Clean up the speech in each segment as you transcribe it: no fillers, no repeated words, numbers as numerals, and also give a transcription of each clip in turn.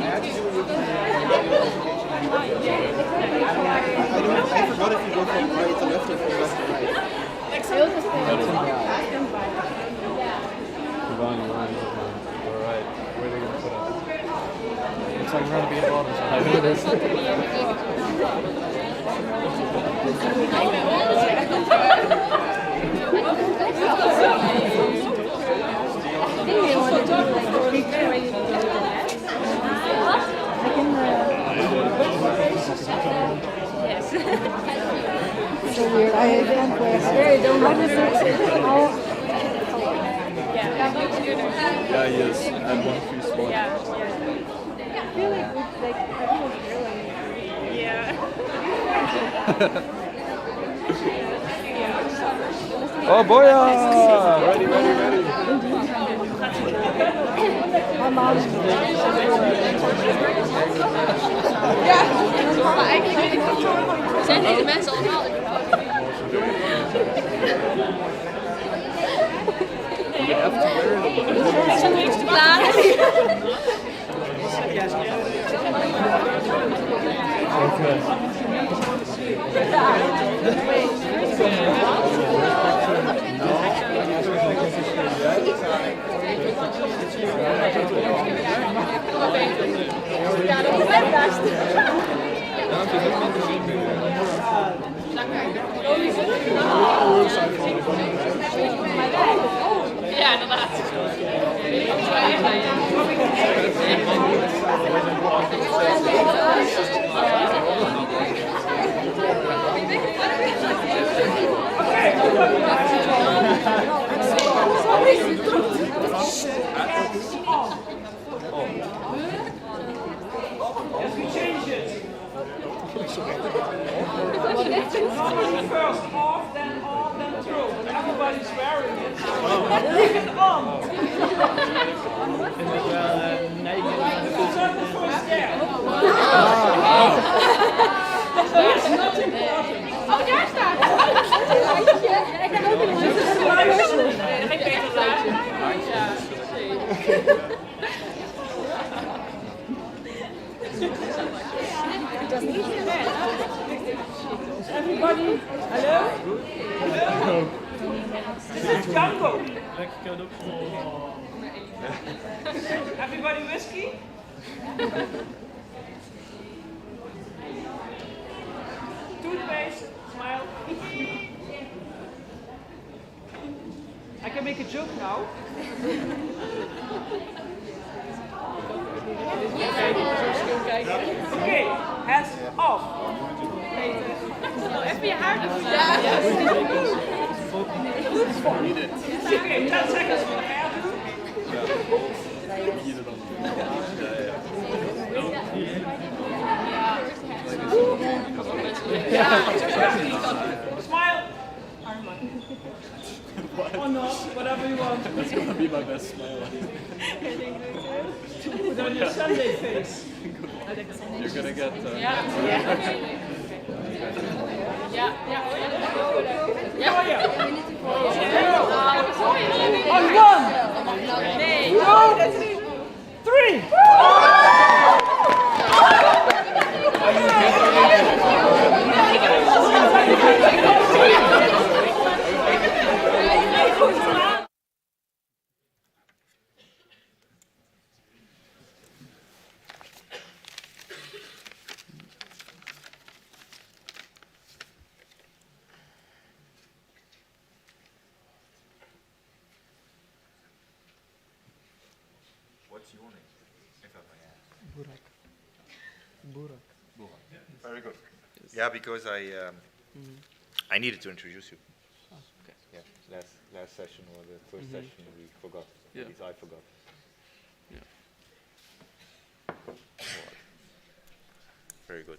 had to do it with my regular education. I forgot if you go from right to left or from left to right. Alright, where are they going to put us? Looks like we're going to be at the bottom. I know this. So weird. I can't play. I really don't want to say. Yeah, yes. And one free spot. I feel like everyone's drilling. Oh boy! Ready. My mom's Maar eigenlijk zijn deze mensen allemaal in de foto. Zijn we iets te plaatsen? Ja, dat is het beste. Ja, inderdaad. First off, then through. But everybody's wearing it. Leave it on. Who's on the first step? That's not important. Oh, daar staat het. Ik heb ook een Everybody, hello? Hello? This is Congo. Everybody whiskey? Toothpaste, smile. I can make a joke now. Okay, hands off. even je haar doen. Okay, 10 seconds for the hair do. Smile. Or not, whatever you want. That's gonna be my best smile. Put on your Sunday face. You're gonna get. On 1, 2, 3. What's your name, if I may ask? Burak. Very good. Yeah, because I needed to introduce you. Okay. Yeah, last session or the first session we forgot. Yeah. At least I forgot. Yeah. Alright. Very good.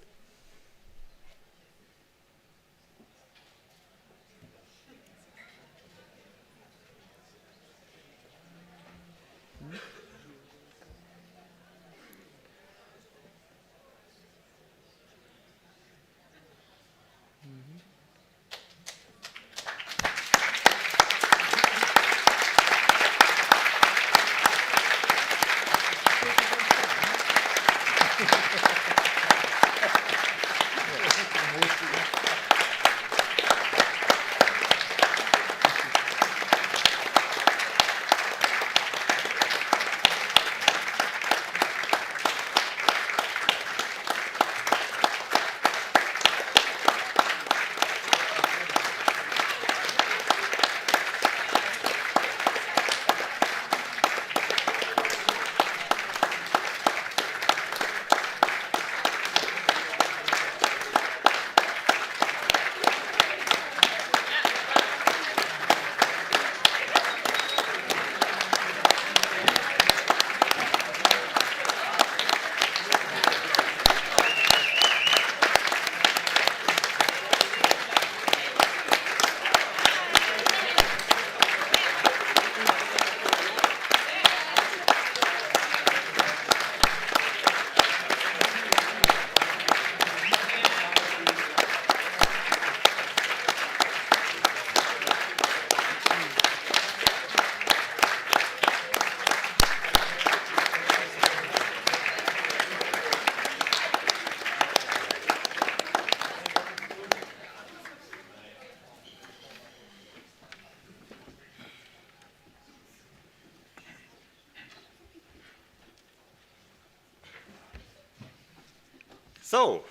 So,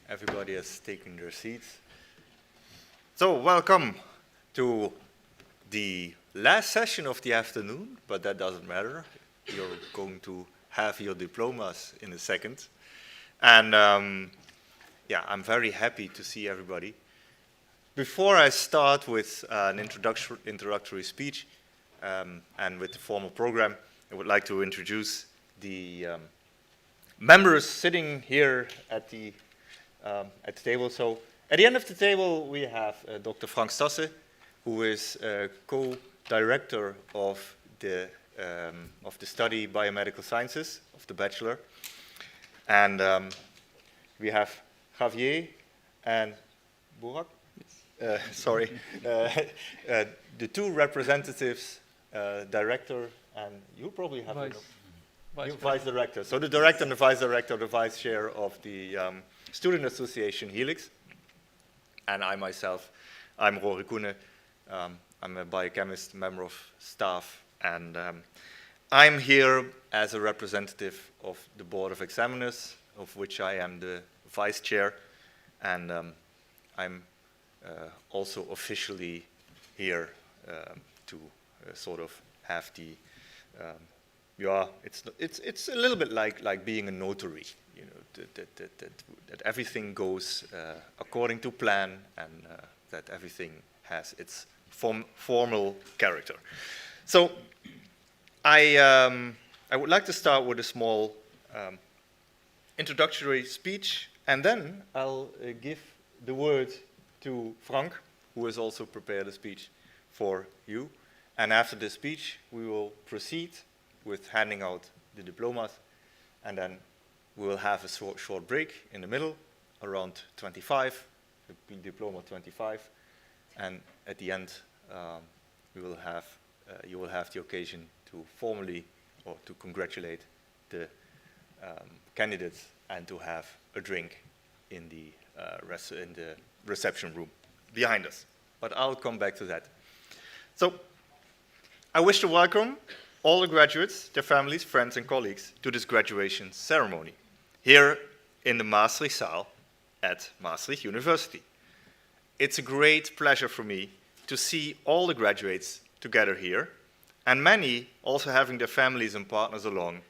everybody has taken their seats. So, welcome to the last session of the afternoon, but that doesn't matter. You're going to have your diplomas in a second. And yeah, I'm very happy to see everybody. Before I start with an introductory speech and with the formal program, I would like to introduce the members sitting here at the table. So at the end of the table, we have Dr. Frank Stasse, who is co-director of the study Biomedical Sciences of the bachelor. And we have Javier and Burak, the two representatives, director, and you probably have vice director. So the director and the vice director, the vice chair of the Student Association Helix. And I myself, I'm Rory Koenen. I'm a biochemist, member of staff, and I'm here as a representative of the Board of Examiners, of which I am the vice chair, and I'm also officially here to sort of have the it's a little bit like being a notary, you know, that everything goes according to plan, and that everything has its formal character. So I would like to start with a small introductory speech, and then I'll give the word to Frank, who has also prepared a speech for you. And after the speech, we will proceed with handing out the diplomas, and then we will have a short break in the middle, around 25, the diploma 25, and at the end, you will have the occasion to formally or to congratulate the candidates and to have a drink in the reception room behind us. But I'll come back to that. So I wish to welcome all the graduates, their families, friends, and colleagues to this graduation ceremony here in the Maastricht Zaal at Maastricht University. It's a great pleasure for me to see all the graduates together here, and many also having their families and partners along,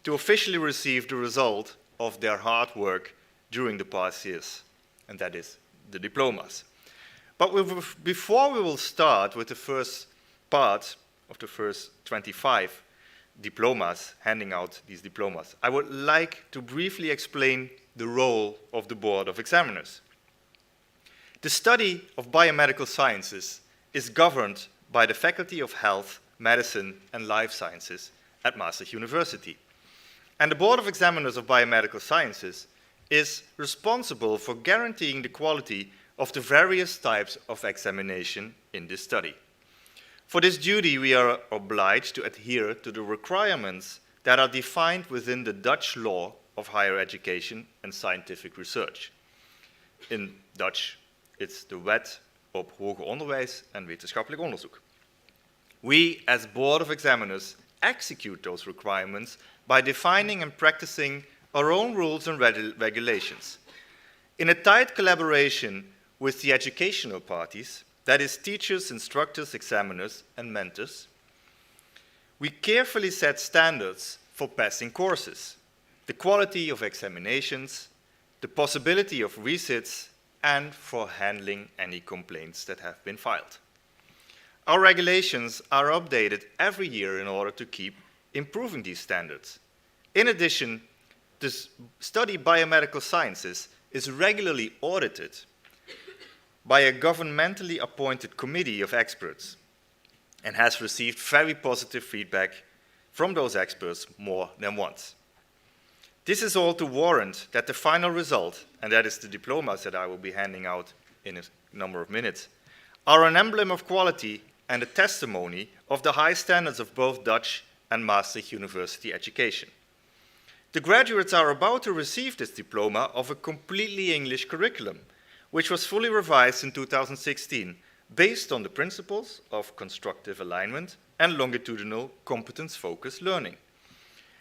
to officially receive the result of their hard work during the past years, and that is the diplomas. But before we will start with the first part of the first 25 diplomas, handing out these diplomas, I would like to briefly explain the role of the Board of Examiners. The study of biomedical sciences is governed by the Faculty of Health, Medicine, and Life Sciences at Maastricht University. And the Board of Examiners of Biomedical Sciences is responsible for guaranteeing the quality of the various types of examination in this study. For this duty, we are obliged to adhere to the requirements that are defined within the Dutch law of higher education and scientific research. In Dutch, it's de Wet op Hoger Onderwijs en Wetenschappelijk Onderzoek. We, as Board of Examiners, execute those requirements by defining and practicing our own rules and regulations. In a tight collaboration with the educational parties, that is teachers, instructors, examiners, and mentors, we carefully set standards for passing courses, the quality of examinations, the possibility of resits, and for handling any complaints that have been filed. Our regulations are updated every year in order to keep improving these standards. In addition, the study biomedical sciences is regularly audited by a governmentally appointed committee of experts and has received very positive feedback from those experts more than once. This is all to warrant that the final result, and that is the diplomas that I will be handing out in a number of minutes, are an emblem of quality and a testimony of the high standards of both Dutch and Maastricht University education. The graduates are about to receive this diploma of a completely English curriculum, which was fully revised in 2016, based on the principles of constructive alignment and longitudinal competence-focused learning.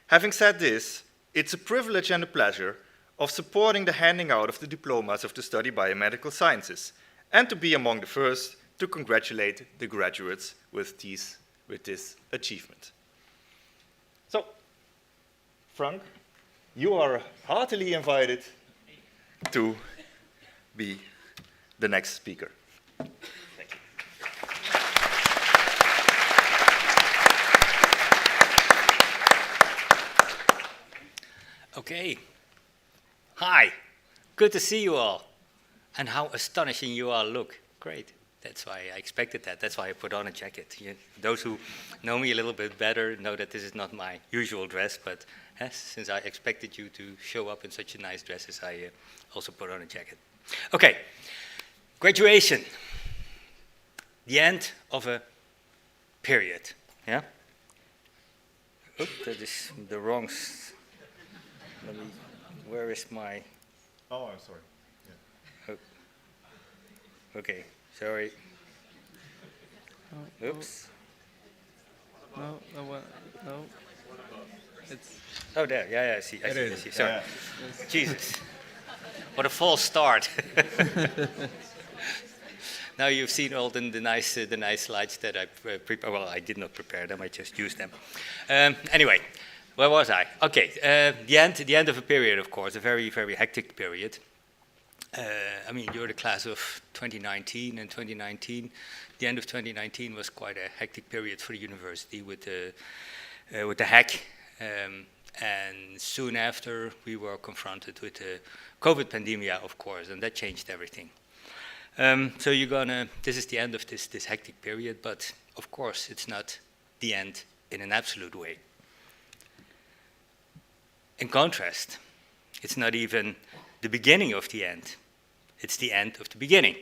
Having said this, it's a privilege and a pleasure of supporting the handing out of the diplomas of the study biomedical sciences, and to be among the first to congratulate the graduates with this achievement. So, Frank, you are heartily invited to be the next speaker. Thank you. Okay. Hi. Good to see you all. And how astonishing you all look. Great. That's why I expected that. That's why I put on a jacket. Those who know me a little bit better know that this is not my usual dress, but since I expected you to show up in such a nice dresses, I also put on a jacket. Okay, graduation. The end of a period, yeah? Oops, that is the wrong... where is my... Oh, I'm sorry. Yeah. Oh. Okay. Sorry. Oops. No, no. It's. Oh, there. Yeah, I see. I see. Sorry. Yeah. Jesus. What a false start. Now you've seen all the nice slides that I prepared. Well, I did not prepare them. I just used them. Anyway, where was I? Okay. The end of a period, of course, a very, very hectic period. I mean, you're the class of 2019, and 2019, the end of 2019 was quite a hectic period for the university with the hack, and soon after we were confronted with the COVID pandemic, of course, and that changed everything. So this is the end of this hectic period, but of course it's not the end in an absolute way. In contrast, it's not even the beginning of the end. It's the end of the beginning.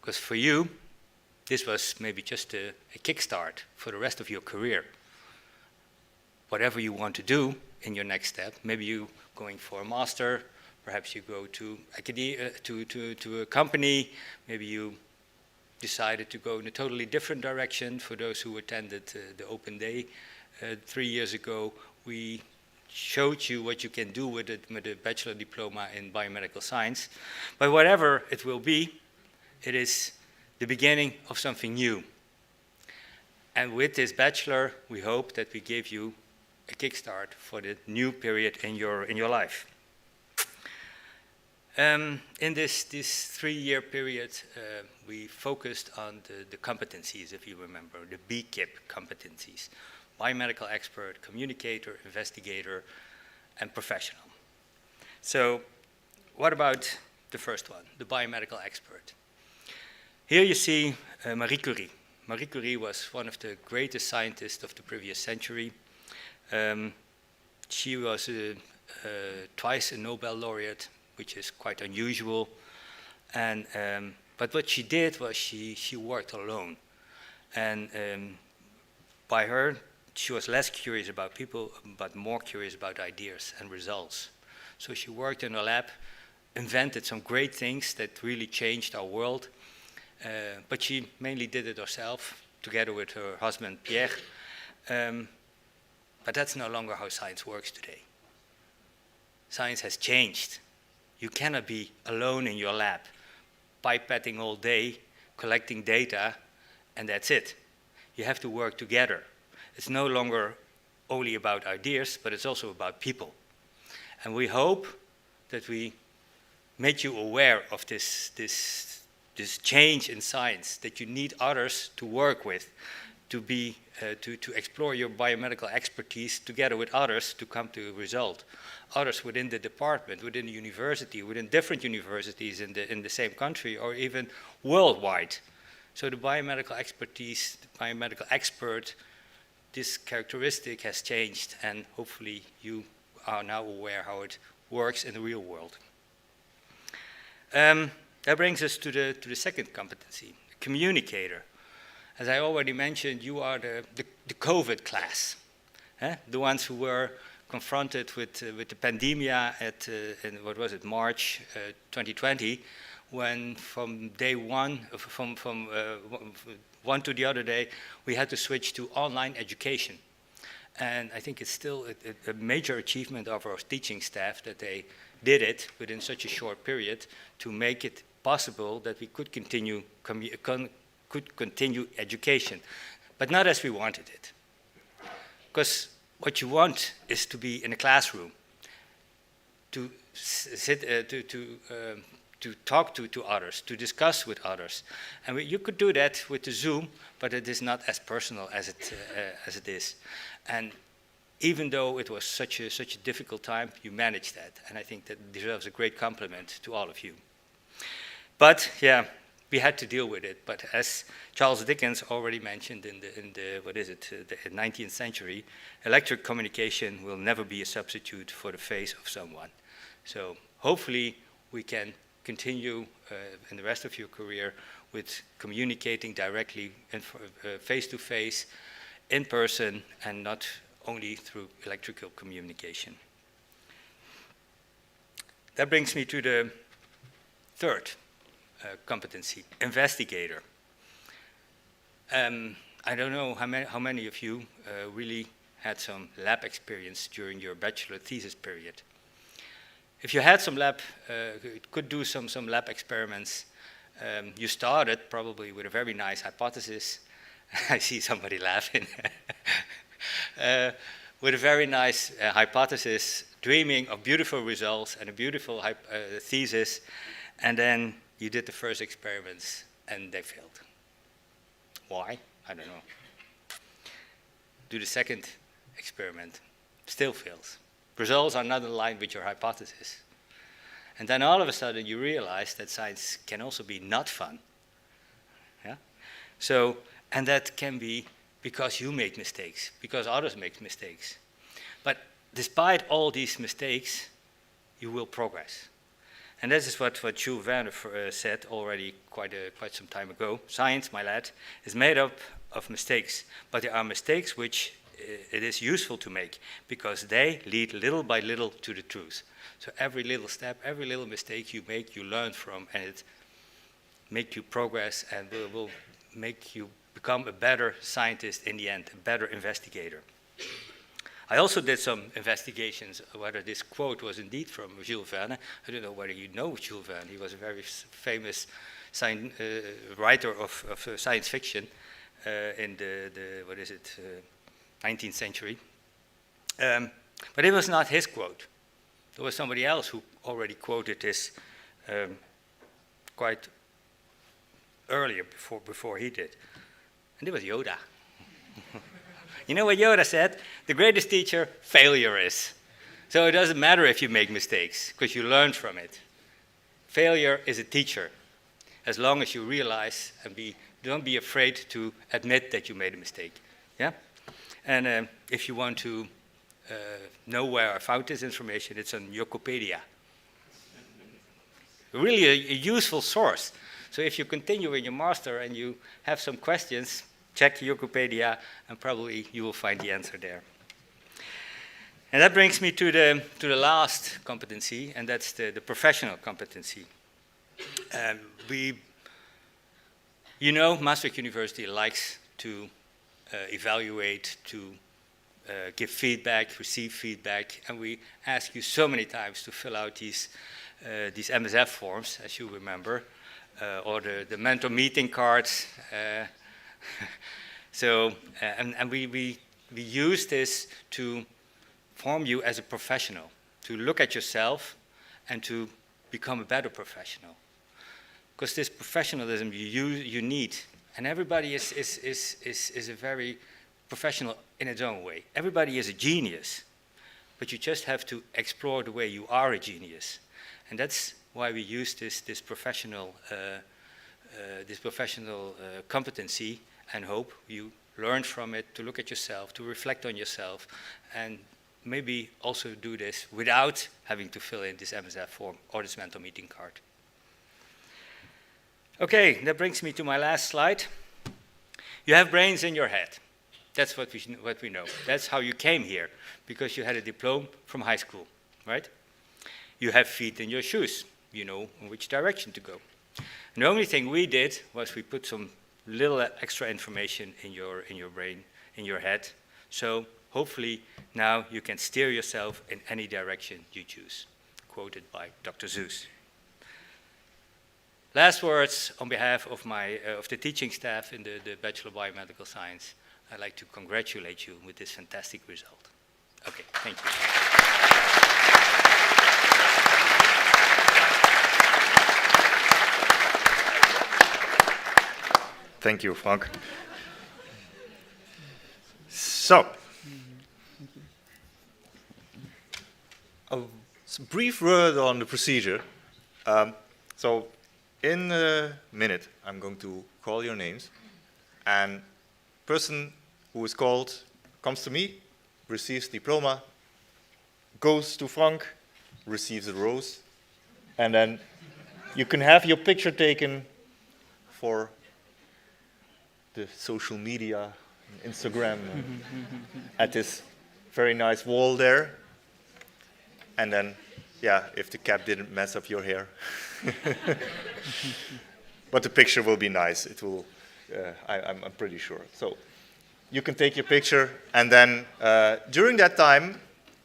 Because for you, this was maybe just a kickstart for the rest of your career. Whatever you want to do in your next step, maybe you going for a master, perhaps you go to academia, to a company, maybe you decided to go in a totally different direction. For those who attended the open day 3 years ago, we showed you what you can do with a bachelor diploma in biomedical science. But whatever it will be, it is the beginning of something new. And with this bachelor, we hope that we gave you a kickstart for the new period in your life. In this 3-year period, we focused on the competencies, if you remember, the BKIP competencies. Biomedical expert, communicator, investigator, and professional. So what about the first one, the biomedical expert? Here you see Marie Curie. Marie Curie was one of the greatest scientists of the previous century. She was twice a Nobel laureate, which is quite unusual. And but what she did was she worked alone. And by her, she was less curious about people, but more curious about ideas and results. So she worked in a lab invented some great things that really changed our world. But she mainly did it herself, together with her husband, Pierre. But that's no longer how science works today. Science has changed. You cannot be alone in your lab, pipetting all day, collecting data, and that's it. You have to work together. It's no longer only about ideas, but it's also about people. And we hope that we made you aware of this change in science, that you need others to work with, to explore your biomedical expertise together with others to come to a result. Others within the department, within the university, within different universities in the same country, or even worldwide. So the biomedical expertise, the biomedical expert, this characteristic has changed, and hopefully you are now aware how it works in the real world. That brings us to the second competency, communicator. As I already mentioned, you are the COVID class, the ones who were confronted with the pandemic in what was it, March 2020, when from day one, from one to the other day, we had to switch to online education. And I think it's still a major achievement of our teaching staff that they did it within such a short period to make it possible that we could continue education, but not as we wanted it. Because what you want is to be in a classroom, to sit, to talk to others, to discuss with others. And you could do that with the Zoom, but it is not as personal as it is. And even though it was such a difficult time, you managed that. And I think that deserves a great compliment to all of you. But yeah, we had to deal with it. But as Charles Dickens already mentioned in the 19th century, electric communication will never be a substitute for the face of someone. So hopefully we can continue in the rest of your career with communicating directly and face-to-face, in person, and not only through electrical communication. That brings me to the third competency, investigator. I don't know how many of you really had some lab experience during your bachelor thesis period. If you had some could do some lab experiments, you started probably with a very nice hypothesis. I see somebody laughing. With a very nice hypothesis, dreaming of beautiful results and a beautiful thesis, and then you did the first experiments and they failed. Why? I don't know. Do the second experiment, still fails. Results are not in line with your hypothesis. And then all of a sudden you realize that science can also be not fun. Yeah? So, and that can be because you make mistakes, because others make mistakes. But despite all these mistakes, you will progress. And this is what Jules Verne said already quite some time ago. Science, my lad, is made up of mistakes, but there are mistakes which it is useful to make because they lead little by little to the truth. So every little step, every little mistake you make, you learn from, and it makes you progress and will make you become a better scientist in the end, a better investigator. I also did some investigations whether this quote was indeed from Jules Verne. I don't know whether you know Jules Verne. He was a very famous writer of science fiction in the 19th century. But it was not his quote. There was somebody else who already quoted this quite earlier before he did. And it was Yoda. You know what Yoda said? The greatest teacher, failure is. So it doesn't matter if you make mistakes, because you learn from it. Failure is a teacher, as long as you realize and don't be afraid to admit that you made a mistake. Yeah? And if you want to know where I found this information, it's on Wikipedia. Really a useful source. So if you continue in your master and you have some questions, check Wikipedia and probably you will find the answer there. And that brings me to the last competency, and that's the professional competency. Maastricht University likes to evaluate, to give feedback, receive feedback, and we ask you so many times to fill out these MSF forms, as you remember, or the mentor meeting cards. And we use this to form you as a professional, to look at yourself and to become a better professional. Because this professionalism you need, and everybody is a very professional in its own way. Everybody is a genius, but you just have to explore the way you are a genius. And that's why we use this professional competency, and hope you learn from it, to look at yourself, to reflect on yourself, and maybe also do this without having to fill in this MSF form or this mentor meeting card. Okay, that brings me to my last slide. You have brains in your head. That's what we know. That's how you came here, because you had a diploma from high school, right? You have feet in your shoes. You know in which direction to go. And the only thing we did was we put some little extra information in your brain, in your head. So hopefully now you can steer yourself in any direction you choose. Quoted by Dr. Seuss. Last words on behalf of the teaching staff in the Bachelor of Biomedical Science. I'd like to congratulate you with this fantastic result. Okay, thank you. Thank you, Frank. So, a brief word on the procedure. So, in a minute, I'm going to call your names, and person who is called comes to me, receives diploma, goes to Frank, receives a rose, and then you can have your picture taken for the social media, Instagram, at this very nice wall there. And then, yeah, if the cap didn't mess up your hair. But the picture will be nice. It will, I'm pretty sure. So you can take your picture, and then during that time,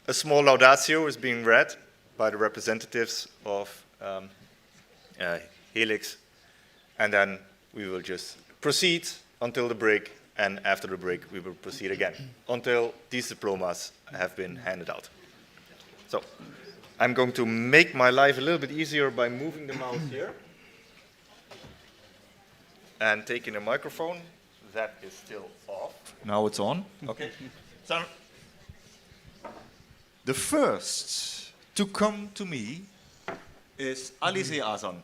a small laudatio is being read by the representatives of Helix, and then we will just proceed until the break, and after the break we will proceed again until these diplomas have been handed out. So I'm going to make my life a little bit easier by moving the mouse here and taking a microphone. That is still off. Now it's on. Okay. So the first to come to me is Alize Azan.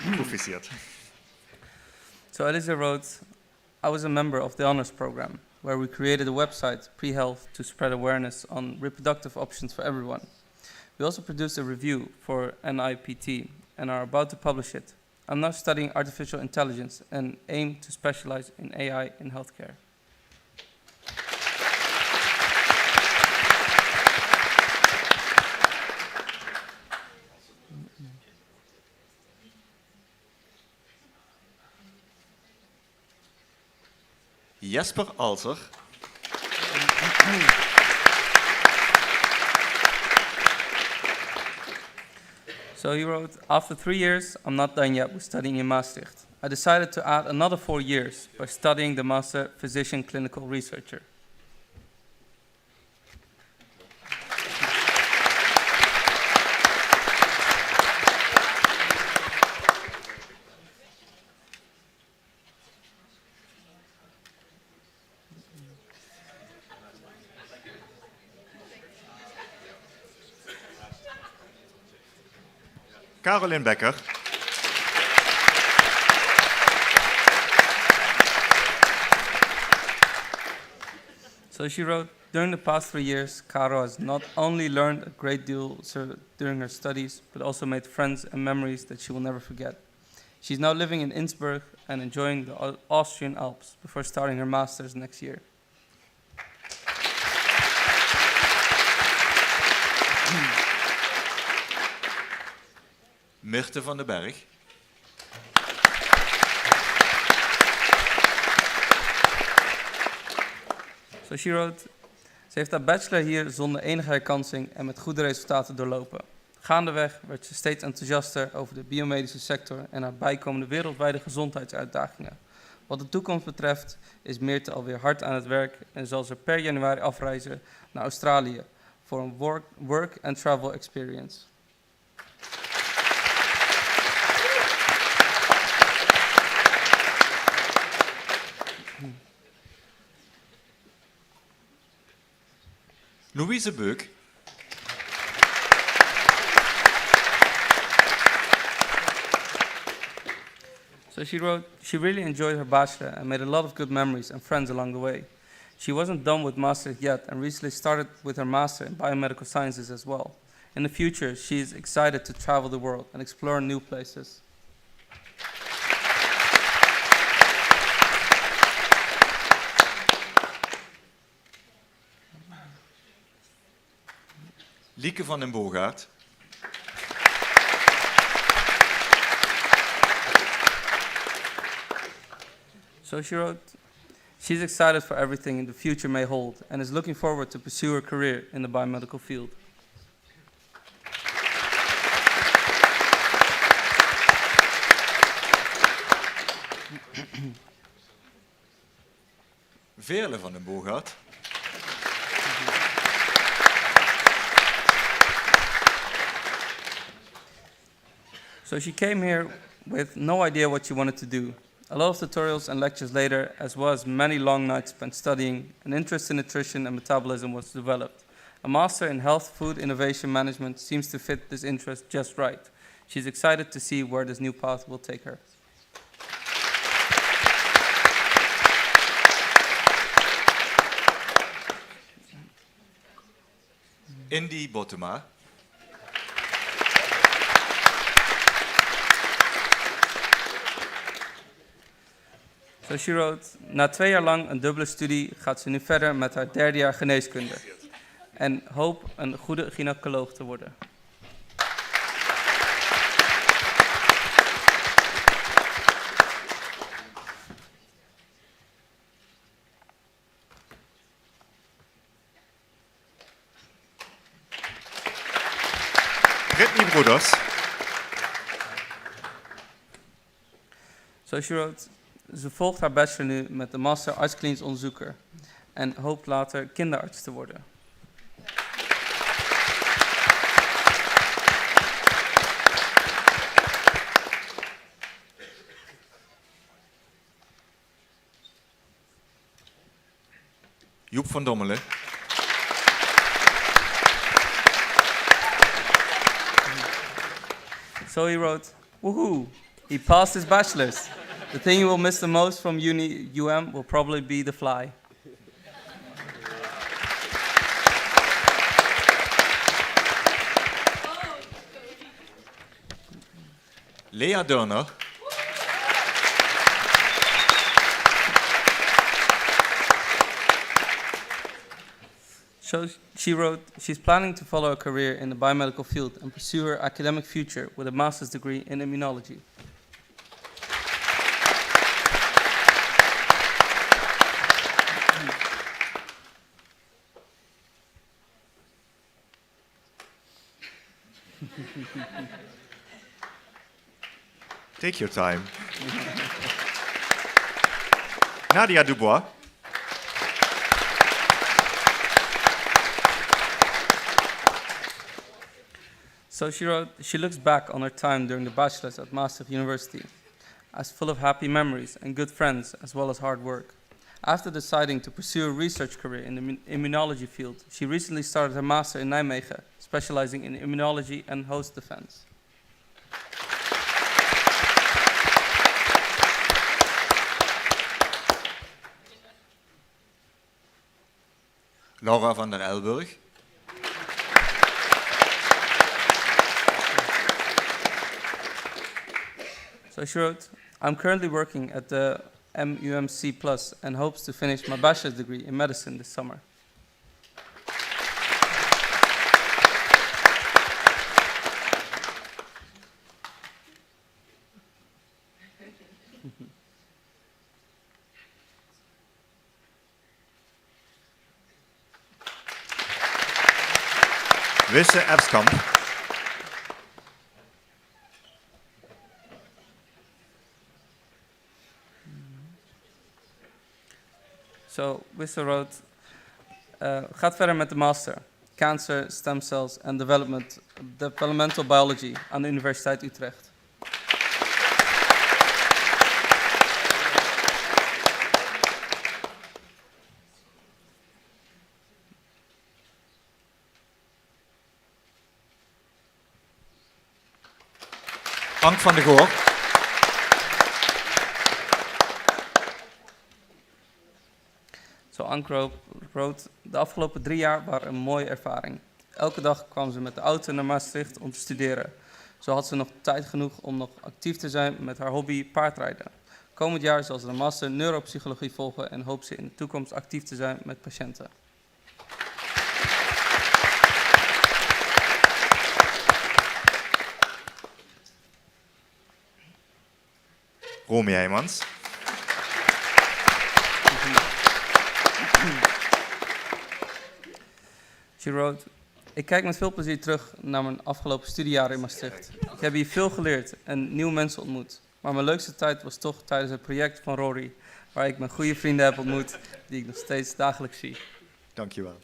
Proficiat. So Elisa wrote, I was a member of the honors program, where we created a website, Pre-Health, to spread awareness on reproductive options for everyone. We also produced a review for NIPT and are about to publish it. I'm now studying artificial intelligence and aim to specialize in AI in healthcare. Jesper Alter. So he wrote, after 3 years, I'm not done yet with studying in Maastricht. I decided to add another 4 years by studying the Master Physician Clinical Researcher. Caroline Becker. So she wrote, During the past 3 years, Caro has not only learned a great deal during her studies, but also made friends and memories that she will never forget. She's now living in Innsbruck and enjoying the Austrian Alps before starting her master's next year. Myrthe van den Berg. So she wrote, ze heeft haar bachelor hier zonder enige herkansing en met goede resultaten doorlopen. Gaandeweg werd ze steeds enthousiaster over de biomedische sector en haar bijkomende wereldwijde gezondheidsuitdagingen. Wat de toekomst betreft is Meerte alweer hard aan het werk en zal ze per januari afreizen naar Australië voor een work and travel experience. Louise Beuk. So she wrote, she really enjoyed her bachelor and made a lot of good memories and friends along the way. She wasn't done with master's yet and recently started with her master in biomedical sciences as well. In the future, she is excited to travel the world and explore new places. Lieke van den Boogaard. So she wrote, she's excited for everything the future may hold and is looking forward to pursue her career in the biomedical field. Veerle van den Boogaard. So she came here with no idea what she wanted to do. A lot of tutorials and lectures later, as well as many long nights spent studying, an interest in nutrition and metabolism was developed. A master in health food innovation management seems to fit this interest just right. She's excited to see where this new path will take her. Indy Bottema. So she wrote, na 2 jaar lang een dubbele studie gaat ze nu verder met haar 3e jaar geneeskunde. En hoopt een goede gynaecoloog te worden. Brittany Broeders. So she wrote, ze volgt haar bachelor nu met de master arts-klinisch onderzoeker en hoopt later kinderarts te worden. Joep van Dommelen. So he wrote, woohoo, he passed his bachelor's. The thing you will miss the most from UM will probably be the fly. Lea Durner. So she wrote, she's planning to follow a career in the biomedical field and pursue her academic future with a master's degree in immunology. Take your time. Nadia Dubois. So she wrote, she looks back on her time during the bachelor's at Maastricht University as full of happy memories and good friends as well as hard work. After deciding to pursue a research career in the immunology field, she recently started her master in Nijmegen, specializing in immunology and host defense. Laura van der Elburg. So she wrote, I'm currently working at the MUMC Plus and hopes to finish my bachelor's degree in medicine this summer. Wisse Epskamp. So Wisse wrote, gaat verder met de master, Cancer, Stem Cells and Developmental Biology aan de Universiteit Utrecht. Ank van der Goor. Zo Ank wrote, de afgelopen 3 jaar waren een mooie ervaring. Elke dag kwam ze met de auto naar Maastricht om te studeren. Zo had ze nog tijd genoeg om nog actief te zijn met haar hobby paardrijden. Komend jaar zal ze de master neuropsychologie volgen en hoopt ze in de toekomst actief te zijn met patiënten. Romy Heijmans. She wrote, ik kijk met veel plezier terug naar mijn afgelopen studiejaren in Maastricht. Ik heb hier veel geleerd en nieuwe mensen ontmoet. Maar mijn leukste tijd was toch tijdens het project van Rory, waar ik mijn goede vrienden heb ontmoet, die ik nog steeds dagelijks zie. Dankjewel.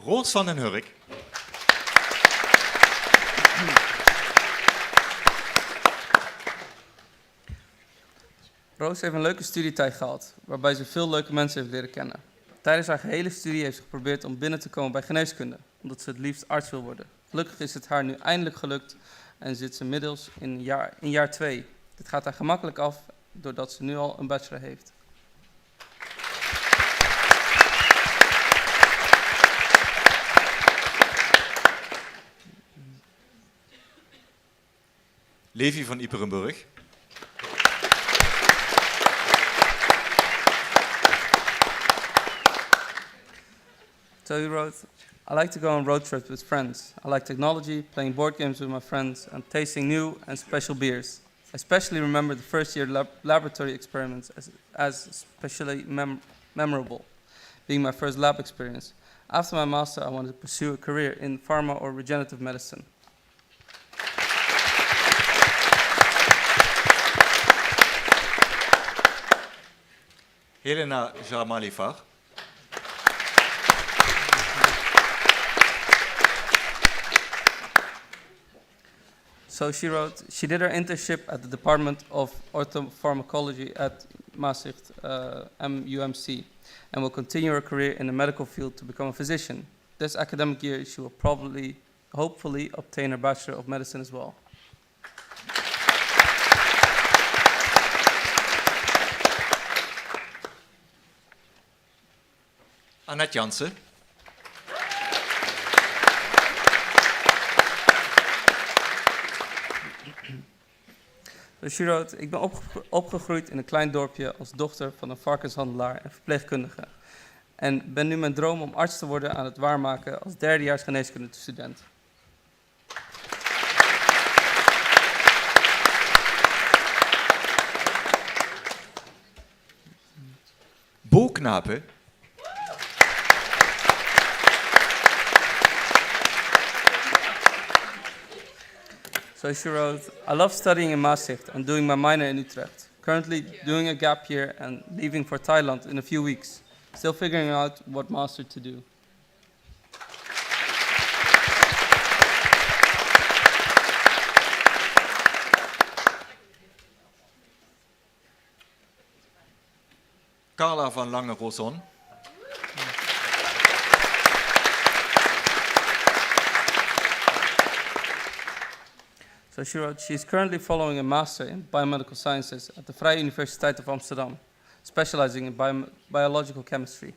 Roos van den Hurk. Roos heeft een leuke studietijd gehad, waarbij ze veel leuke mensen heeft leren kennen. Tijdens haar gehele studie heeft ze geprobeerd om binnen te komen bij geneeskunde, omdat ze het liefst arts wil worden. Gelukkig is het haar nu eindelijk gelukt en zit ze inmiddels in jaar 2. Dit gaat haar gemakkelijk af, doordat ze nu al een bachelor heeft. Levi van Yperenburg. So he wrote, I like to go on road trips with friends. I like technology, playing board games with my friends, and tasting new and special beers. I especially remember the first year laboratory experiments as especially memorable, being my first lab experience. After my master, I wanted to pursue a career in pharma or regenerative medicine. Helena Jamalivar. So she wrote, she did her internship at the Department of Orthopharmacology at Maastricht MUMC and will continue her career in the medical field to become a physician. This academic year, she will hopefully obtain her Bachelor of Medicine as well. Annette Jansen. So she wrote, ik ben opgegroeid in een klein dorpje als dochter van een varkenshandelaar en verpleegkundige. En ben nu mijn droom om arts te worden aan het waarmaken als derdejaars geneeskundestudent. Bo Knapen. So she wrote, I love studying in Maastricht and doing my minor in Utrecht. Currently doing a gap year and leaving for Thailand in a few weeks. Still figuring out what master to do. Carla van Lange-Roson. So she wrote, she is currently following a master in biomedical sciences at the Vrije Universiteit of Amsterdam, specializing in biological chemistry.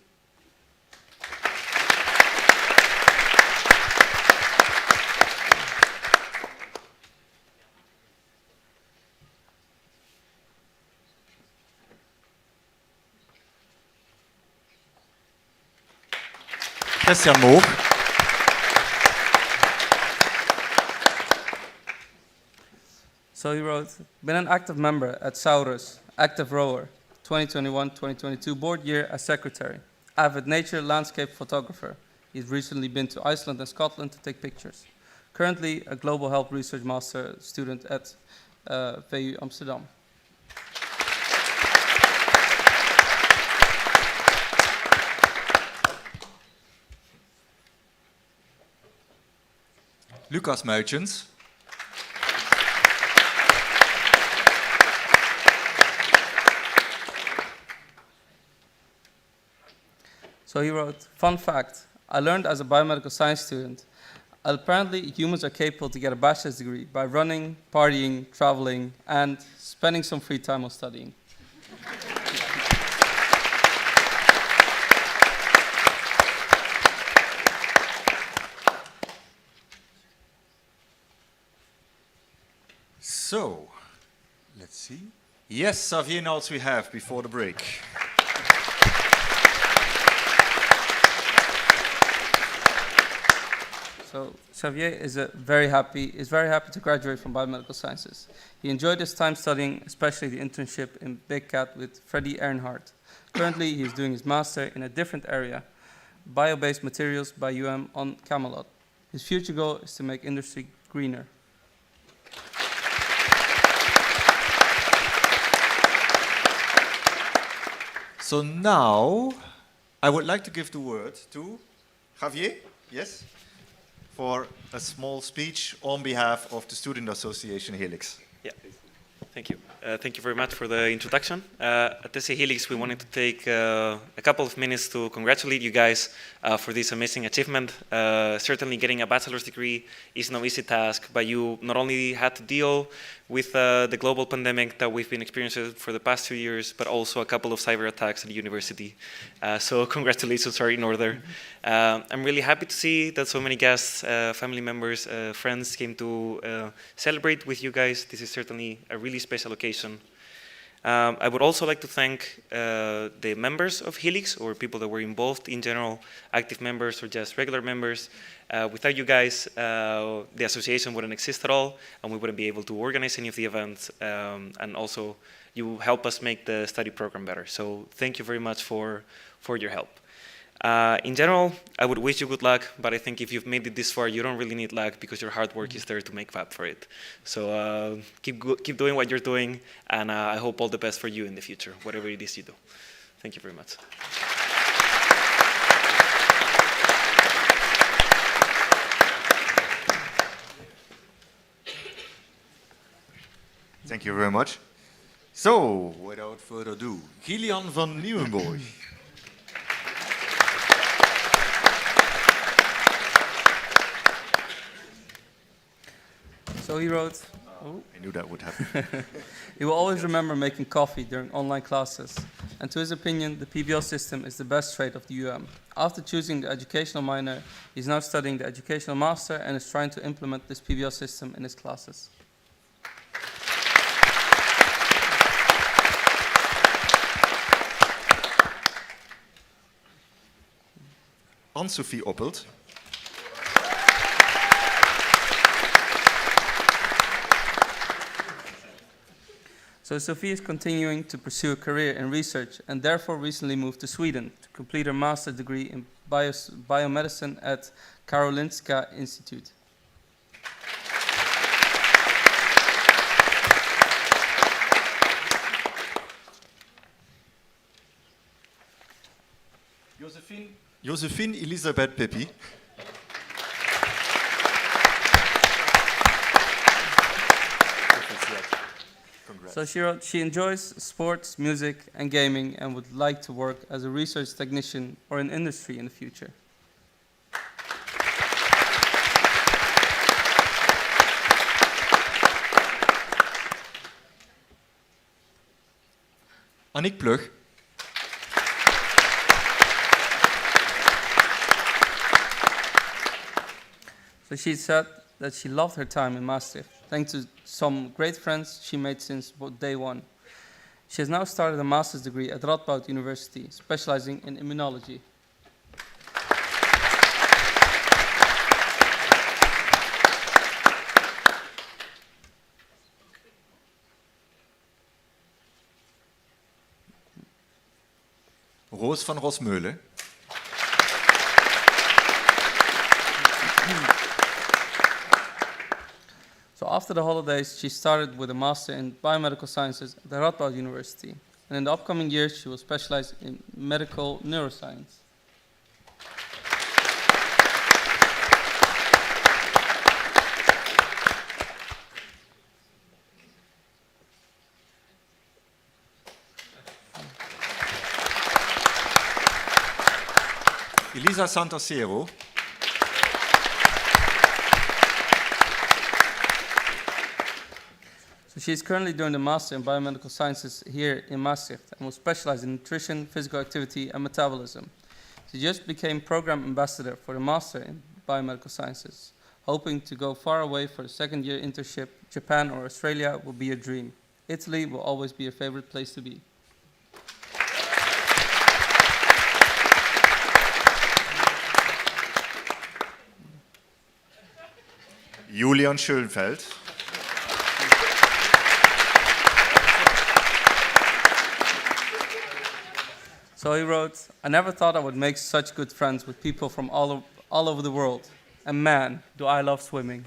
Christian Moog. So he wrote, been an active member at Saurus, active rower, 2021-2022 board year as secretary, avid nature landscape photographer. He's recently been to Iceland and Scotland to take pictures. Currently a global health research master student at VU Amsterdam. Lucas Muitjens. So he wrote, fun fact, I learned as a biomedical science student, apparently humans are capable to get a bachelor's degree by running, partying, traveling, and spending some free time on studying. So, let's see. Yes, Xavier notes we have before the break. So Xavier is very happy to graduate from biomedical sciences. He enjoyed his time studying, especially the internship in Big Cat with Freddie Earnhardt. Currently, he is doing his master in a different area, bio-based materials by on Camelot. His future goal is to make industry greener. So now, I would like to give the word to Javier, yes, for a small speech on behalf of the Student Association Helix. Yeah, thank you. Thank you very much for the introduction. At SC Helix, we wanted to take a couple of minutes to congratulate you guys for this amazing achievement. Certainly getting a bachelor's degree is no easy task, but you not only had to deal with the global pandemic that we've been experiencing for the past 2 years, but also a couple of cyber attacks at the university. So congratulations are in order. I'm really happy to see that so many guests, family members, friends came to celebrate with you guys. This is certainly a really special occasion. I would also like to thank the members of Helix, or people that were involved in general, active members or just regular members. Without you guys, the association wouldn't exist at all, and we wouldn't be able to organize any of the events, and also you help us make the study program better. So thank you very much for your help. In general, I would wish you good luck, but I think if you've made it this far, you don't really need luck because your hard work is there to make up for it. So keep doing what you're doing, and I hope all the best for you in the future, whatever it is you do. Thank you very much. Thank you very much. So, without further ado, Gillian van Nieuwenborg. So he wrote, I knew that would happen. he will always remember making coffee during online classes. And to his opinion, the PBL system is the best trade of the UM. After choosing the educational minor, he's now studying the educational master and is trying to implement this PBL system in his classes. Anne-Sophie Oppelt. So Sophie is continuing to pursue a career in research and therefore recently moved to Sweden to complete her master's degree in biomedicine at Karolinska Institute. Josephine Elisabeth Pippi. So she wrote, she enjoys sports, music, and gaming and would like to work as a research technician or in industry in the future. Annick Plug. So she said that she loved her time in Maastricht, thanks to some great friends she made since day one. She has now started a master's degree at Radboud University, specializing in immunology. Roos van Rosmeulen. So after the holidays, she started with a master in biomedical sciences at the Radboud University. And in the upcoming years, she will specialize in medical neuroscience. Elisa Santasero. So she is currently doing the master in biomedical sciences here in Maastricht and will specialize in nutrition, physical activity, and metabolism. She just became program ambassador for the master in biomedical sciences, hoping to go far away for the second year internship. Japan or Australia will be a dream. Italy will always be a favorite place to be. Julian Schönfeld. So he wrote, I never thought I would make such good friends with people from all over the world. And man, do I love swimming.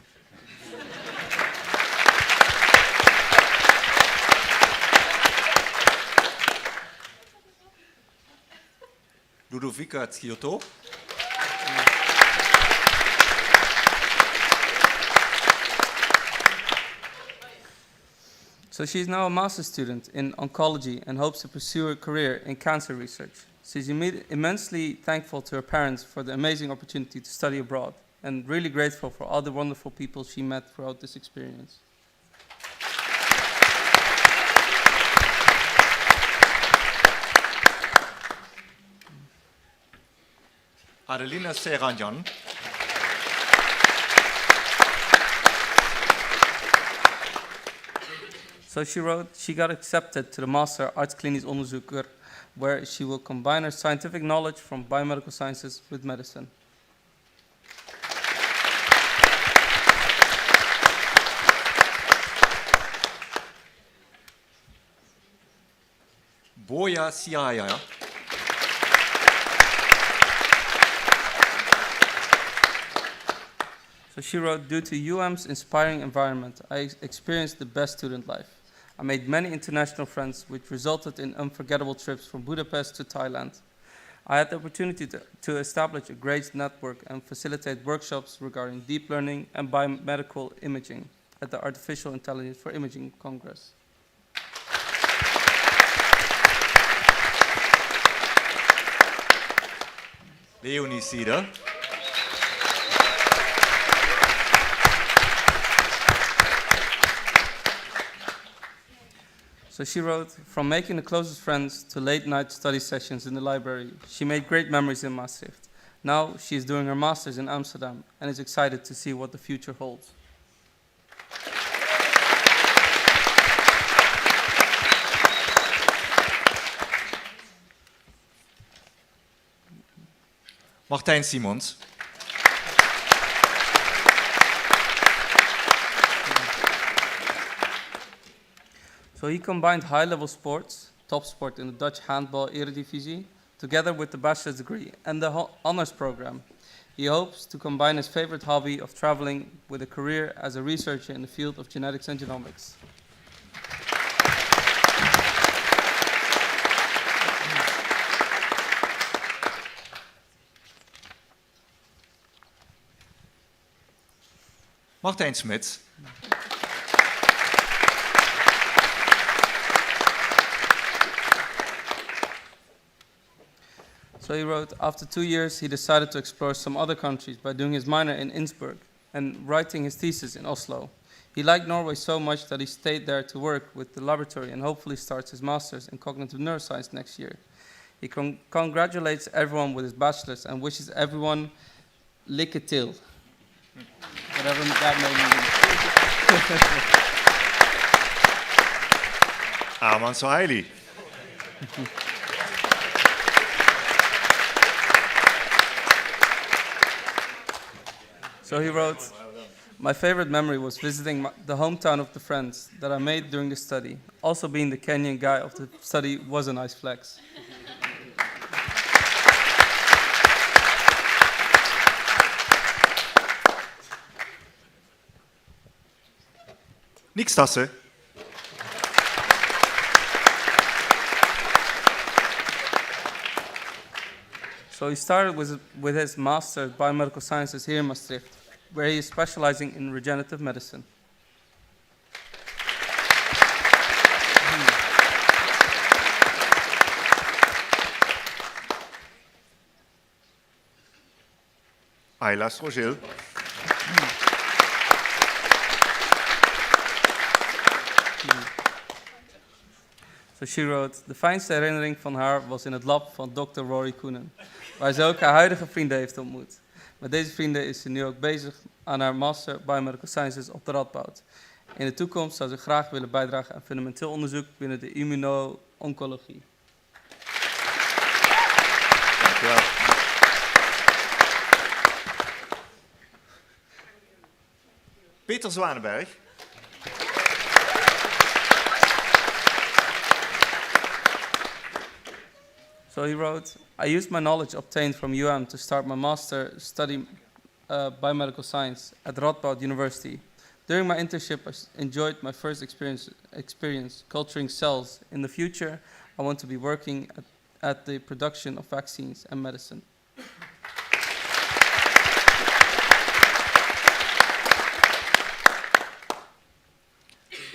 Ludovica Zioto. So she's now a master's student in oncology and hopes to pursue a career in cancer research. She's immensely thankful to her parents for the amazing opportunity to study abroad and really grateful for all the wonderful people she met throughout this experience. Adelina Seranjan. So she wrote, she got accepted to the Master Artsklinisch Onderzoeker, where she will combine her scientific knowledge from biomedical sciences with medicine. Boya Siaya. So she wrote, due to UM's inspiring environment, I experienced the best student life. I made many international friends, which resulted in unforgettable trips from Budapest to Thailand. I had the opportunity to establish a great network and facilitate workshops regarding deep learning and biomedical imaging at the Artificial Intelligence for Imaging Congress. Leonie Sieder. So she wrote, from making the closest friends to late night study sessions in the library, she made great memories in Maastricht. Now she is doing her master's in Amsterdam and is excited to see what the future holds. Martijn Simons. So he combined high-level sports, top sport in the Dutch handball Eredivisie, together with the bachelor's degree and the honors program. He hopes to combine his favorite hobby of traveling with a career as a researcher in the field of genetics and genomics. Martijn Smits. So he wrote, after 2 years, he decided to explore some other countries by doing his minor in Innsbruck and writing his thesis in Oslo. He liked Norway so much that he stayed there to work with the laboratory and hopefully starts his master's in cognitive neuroscience next year. He congratulates everyone with his bachelor's and wishes everyone lykke til. Whatever that may mean. Aman Sohaili. So he wrote, my favorite memory was visiting the hometown of the friends that I made during the study. Also being the Kenyan guy of the study was a nice flex. Niks Tasse. So he started with his master in biomedical sciences here in Maastricht, where he is specializing in regenerative medicine. Ayla Strogil. So she wrote, de fijnste herinnering van haar was in het lab van Dr. Rory Koenen, waar ze ook haar huidige vrienden heeft ontmoet. Met deze vrienden is ze nu ook bezig aan haar master Biomedical Sciences op de Radboud. In de toekomst zou ze graag willen bijdragen aan fundamenteel onderzoek binnen de immuno-oncologie. Dankjewel. Peter Zwanenberg. So he wrote, I used my knowledge obtained from UM to start my master study biomedical science at Radboud University. During my internship, I enjoyed my first experience culturing cells. In the future, I want to be working at the production of vaccines and medicine.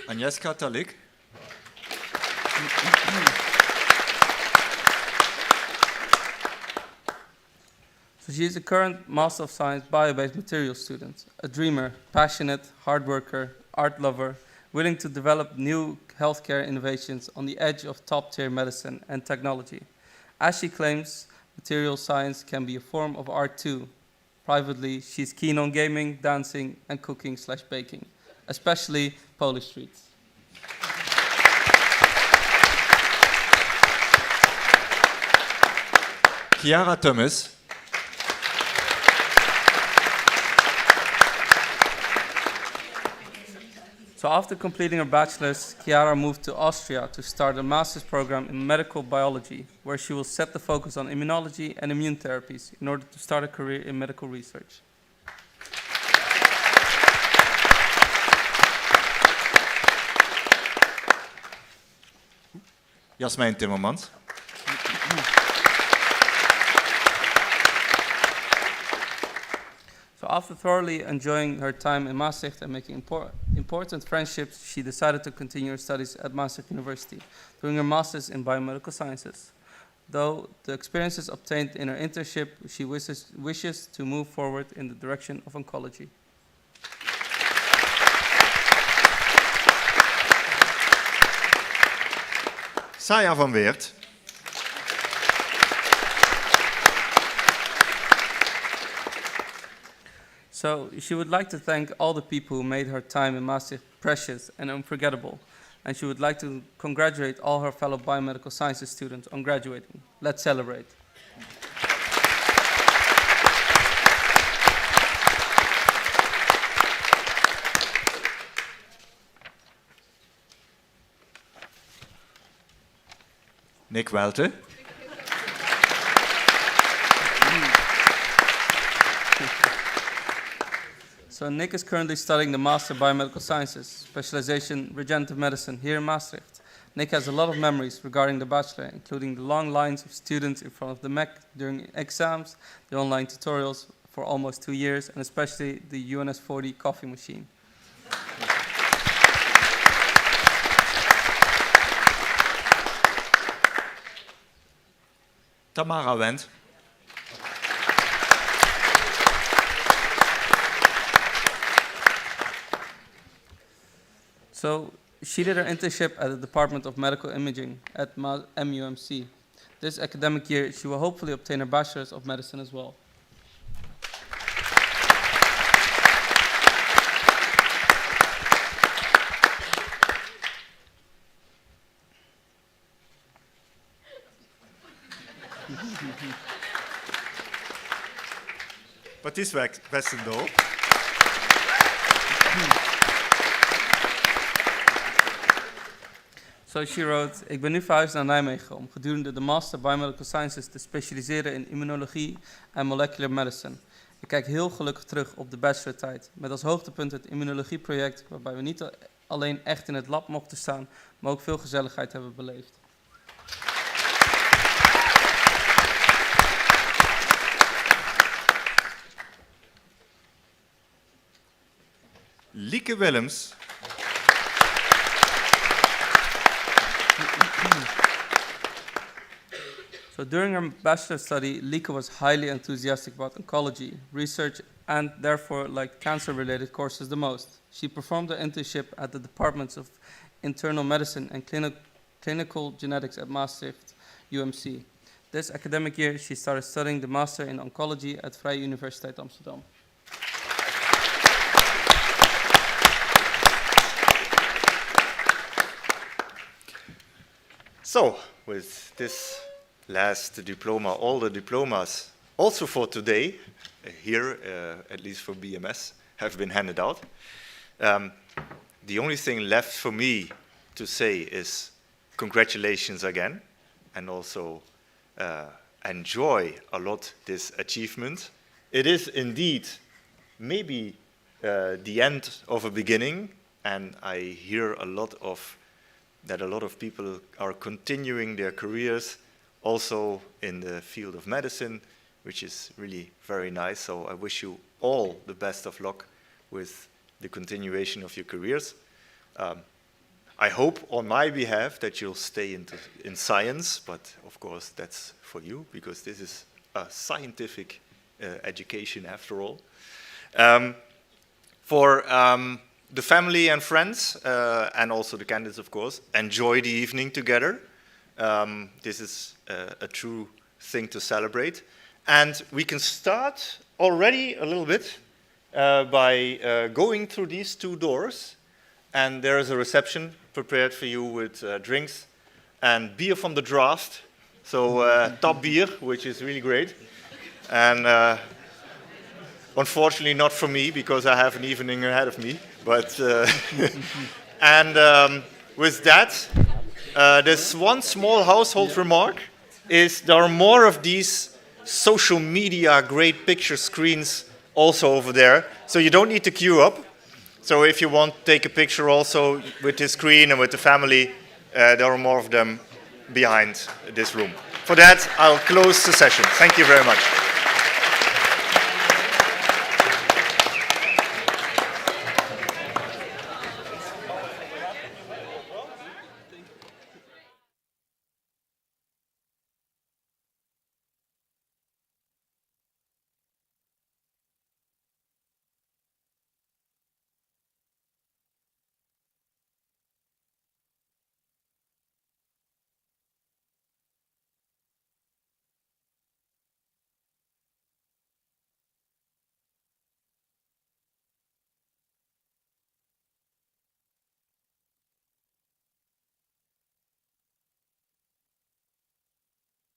Agnieszka Talik. So she is a current Master of Science bio-based materials student, a dreamer, passionate, hard worker, art lover, willing to develop new healthcare innovations on the edge of top-tier medicine and technology. As she claims, material science can be a form of art too. Privately, she's keen on gaming, dancing, and cooking/baking, especially Polish treats. Chiara Thomas. So after completing her bachelor's, Chiara moved to Austria to start a master's program in medical biology, where she will set the focus on immunology and immune therapies in order to start a career in medical research. Jasmijn Timmermans. So after thoroughly enjoying her time in Maastricht and making important friendships, she decided to continue her studies at Maastricht University, doing her master's in biomedical sciences. Though the experiences obtained in her internship, she wishes to move forward in the direction of oncology. Saya van Weert. So she would like to thank all the people who made her time in Maastricht precious and unforgettable. And she would like to congratulate all her fellow biomedical sciences students on graduating. Let's celebrate. Nick Welte. So Nick is currently studying the Master of Biomedical Sciences, specialization regenerative medicine here in Maastricht. Nick has a lot of memories regarding the bachelor, including the long lines of students in front of the MEC during exams, the online tutorials for almost 2 years, and especially the UNS40 coffee machine. Tamara Wendt. So she did her internship at the Department of Medical Imaging at MUMC. This academic year, she will hopefully obtain her Bachelor's of Medicine as well. Wat is Westendorp? So she wrote, ik ben nu verhuisd naar Nijmegen om gedurende de Master Biomedical Sciences te specialiseren in immunologie en molecular medicine. Ik kijk heel gelukkig terug op de bachelortijd, met als hoogtepunt het immunologieproject, waarbij we niet alleen echt in het lab mochten staan, maar ook veel gezelligheid hebben beleefd. Lieke Willems. So during her bachelor study, Lieke was highly enthusiastic about oncology, research, and therefore liked cancer-related courses the most. She performed her internship at the Departments of Internal Medicine and Clinical Genetics at Maastricht, UMC. This academic year, she started studying the Master in Oncology at Vrije Universiteit Amsterdam. So, with this last diploma, all the diplomas, also for today, here, at least for BMS, have been handed out. The only thing left for me to say is congratulations again, and also enjoy a lot this achievement. It is indeed maybe the end of a beginning, and I hear a lot of people are continuing their careers also in the field of medicine, which is really very nice. So I wish you all the best of luck with the continuation of your careers. I hope on my behalf that you'll stay in science, but of course that's for you, because this is a scientific education after all. For the family and friends, and also the candidates, of course, enjoy the evening together. This is a true thing to celebrate. And we can start already a little bit by going through these two doors. And there is a reception prepared for you with drinks and beer from the draft. So top beer, which is really great. And unfortunately not for me, because I have an evening ahead of me. But and with that, there's one small household remark, is there are more of these social media great picture screens also over there. So you don't need to queue up. So if you want to take a picture also with this screen and with the family, there are more of them behind this room. For that, I'll close the session. Thank you very much.